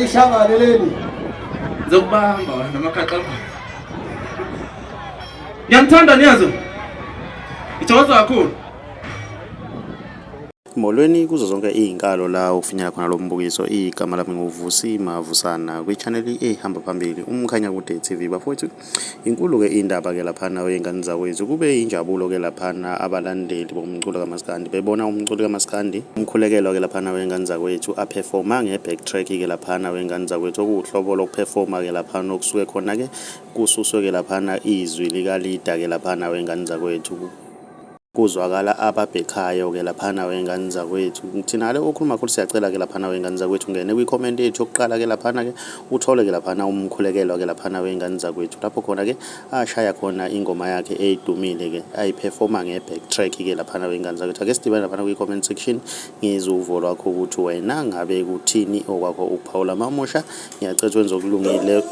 ishangaleleni zokubamba wena makhaqa ngiyamthanda niyazo ithokoza kakhulu Molweni kuzo zonke izinkalo la ufinyela khona lo mbukiso igama lami nguVusi Mavusana kwi-channel ehamba phambili umkhanya kude TV bafowethu inkulu ke indaba ke laphana wengane zakwethu kube injabulo ke laphana abalandeli bomculo kaMaskandi bebona umculo kaMaskandi umkhulekelo ke laphana wengane zakwethu aperforma ngebacktrack ke laphana wengane zakwethu okuhlobo lokuperforma ke laphana okusuke khona ke kususwe ke laphana izwi lika leader ke laphana wengane zakwethu kuzwakala ababhekhayo ke laphana wengane zakwethu thina le okhuluma kakhulu siyacela ke laphana wengane zakwethu ngene kwi-comment yethu yokuqala ke laphana ke uthole ke laphana umkhulekelo ke laphana wengane zakwethu lapho khona ke ashaya khona ingoma yakhe eyidumile ke ayiperforma ngebacktrack ke laphana wengane zakwethu ake sidibane laphana kwi-comment section ngizuvo lwakho ukuthi wena ngabe kuthini okwakho ukuphawula mamusha ngiyacela wenza okulungile